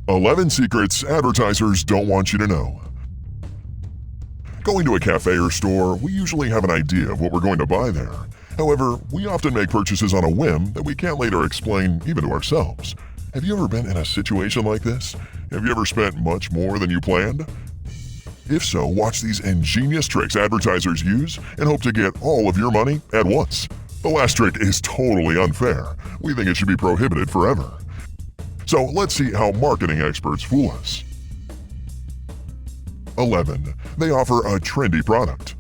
11 secrets advertisers don't want you to know. Going to a cafe or store, we usually have an idea of what we're going to buy there. However, we often make purchases on a whim that we can't later explain even to ourselves. Have you ever been in a situation like this? Have you ever spent much more than you planned? If so, watch these ingenious tricks advertisers use and hope to get all of your money at once. The last trick is totally unfair. We think it should be prohibited forever. So let's see how marketing experts fool us. 11. They offer a trendy product.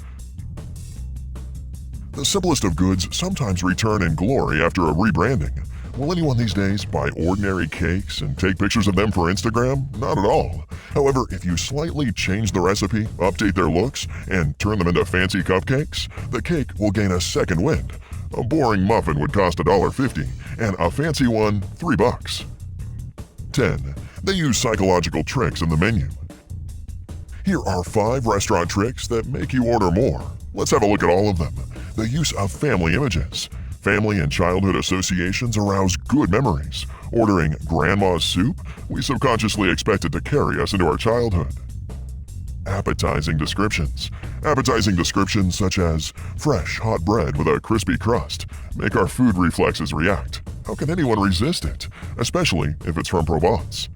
The simplest of goods sometimes return in glory after a rebranding. Will anyone these days buy ordinary cakes and take pictures of them for Instagram? Not at all. However, if you slightly change the recipe, update their looks, and turn them into fancy cupcakes, the cake will gain a second wind. A boring muffin would cost $1.50, and a fancy one, $3. 10. They use psychological tricks in the menu. Here are 5 restaurant tricks that make you order more. Let's have a look at all of them. The use of family images. Family and childhood associations arouse good memories. Ordering grandma's soup, we subconsciously expect it to carry us into our childhood. Appetizing descriptions. Appetizing descriptions such as fresh, hot bread with a crispy crust make our food reflexes react. How can anyone resist it? Especially if it's from Provence.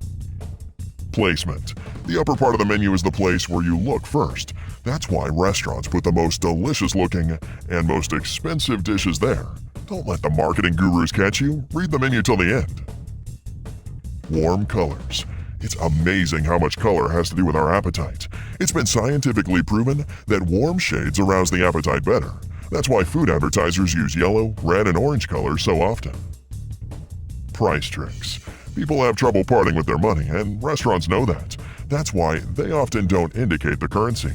Placement. The upper part of the menu is the place where you look first. That's why restaurants put the most delicious looking and most expensive dishes there. Don't let the marketing gurus catch you. Read the menu till the end. Warm colors. It's amazing how much color has to do with our appetite. It's been scientifically proven that warm shades arouse the appetite better. That's why food advertisers use yellow, red, and orange colors so often. Price tricks. People have trouble parting with their money, and restaurants know that. That's why they often don't indicate the currency.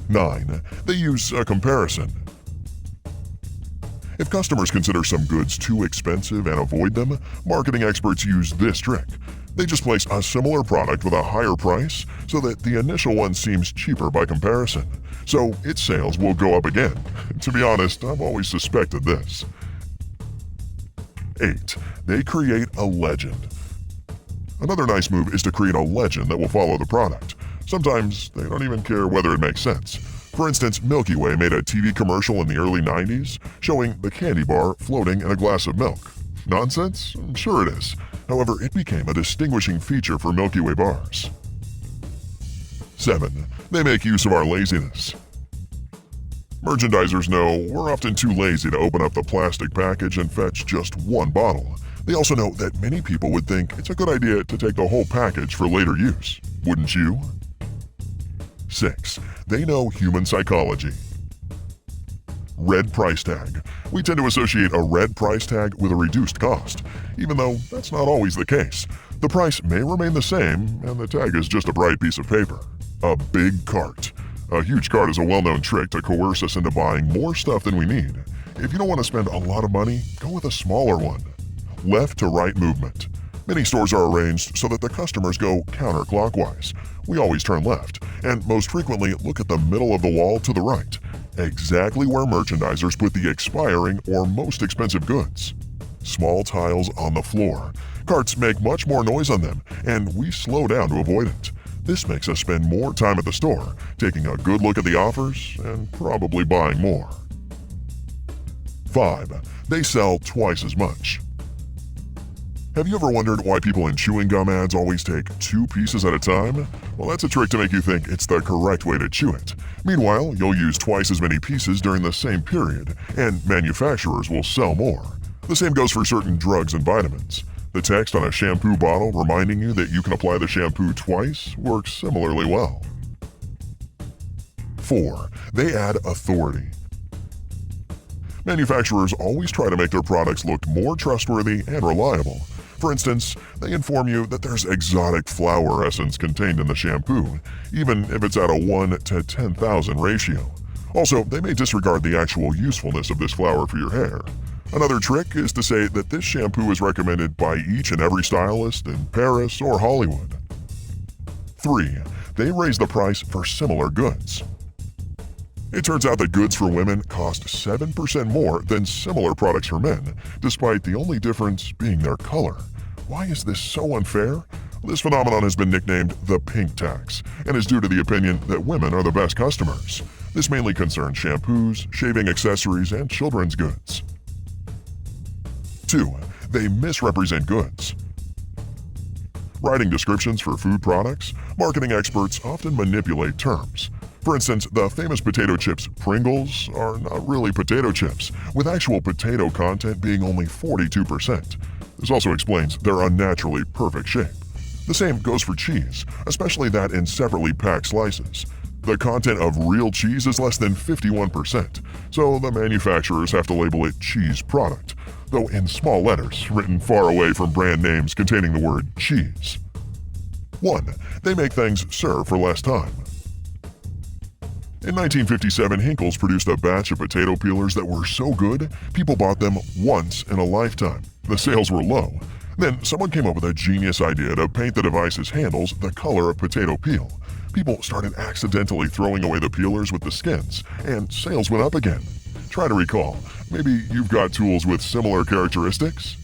9. They use a comparison. If customers consider some goods too expensive and avoid them, marketing experts use this trick. They just place a similar product with a higher price so that the initial one seems cheaper by comparison. So its sales will go up again. To be honest, I've always suspected this. 8. They create a legend. Another nice move is to create a legend that will follow the product. Sometimes they don't even care whether it makes sense. For instance, Milky Way made a TV commercial in the early 90s showing the candy bar floating in a glass of milk. Nonsense? Sure it is. However, it became a distinguishing feature for Milky Way bars. 7. They make use of our laziness. Merchandisers know we're often too lazy to open up the plastic package and fetch just one bottle. They also know that many people would think it's a good idea to take the whole package for later use. Wouldn't you? 6. They know human psychology. Red price tag. We tend to associate a red price tag with a reduced cost, even though that's not always the case. The price may remain the same, and the tag is just a bright piece of paper. A big cart. A huge cart is a well-known trick to coerce us into buying more stuff than we need. If you don't want to spend a lot of money, go with a smaller one. Left to right movement. Many stores are arranged so that the customers go counterclockwise. We always turn left, and most frequently look at the middle of the wall to the right, exactly where merchandisers put the expiring or most expensive goods. Small tiles on the floor. Carts make much more noise on them, and we slow down to avoid it. This makes us spend more time at the store, taking a good look at the offers, and probably buying more. 5. They sell twice as much. Have you ever wondered why people in chewing gum ads always take 2 pieces at a time? Well, that's a trick to make you think it's the correct way to chew it. Meanwhile, you'll use twice as many pieces during the same period, and manufacturers will sell more. The same goes for certain drugs and vitamins. The text on a shampoo bottle reminding you that you can apply the shampoo twice works similarly well. 4. They add authority. Manufacturers always try to make their products look more trustworthy and reliable. For instance, they inform you that there's exotic flower essence contained in the shampoo, even if it's at a 1 to 10,000 ratio. Also, they may disregard the actual usefulness of this flower for your hair. Another trick is to say that this shampoo is recommended by each and every stylist in Paris or Hollywood. 3. They raise the price for similar goods. It turns out that goods for women cost 7% more than similar products for men, despite the only difference being their color. Why is this so unfair? This phenomenon has been nicknamed the pink tax and is due to the opinion that women are the best customers. This mainly concerns shampoos, shaving accessories, and children's goods. 2. They misrepresent goods. Writing descriptions for food products, marketing experts often manipulate terms. For instance, the famous potato chips Pringles are not really potato chips, with actual potato content being only 42%. This also explains their unnaturally perfect shape. The same goes for cheese, especially that in separately packed slices. The content of real cheese is less than 51%, so the manufacturers have to label it cheese product, though in small letters, written far away from brand names containing the word cheese. 1. They make things serve for less time. In 1957, Hinkle's produced a batch of potato peelers that were so good, people bought them once in a lifetime. The sales were low. Then someone came up with a genius idea to paint the device's handles the color of potato peel. People started accidentally throwing away the peelers with the skins, and sales went up again. Try to recall. Maybe you've got tools with similar characteristics?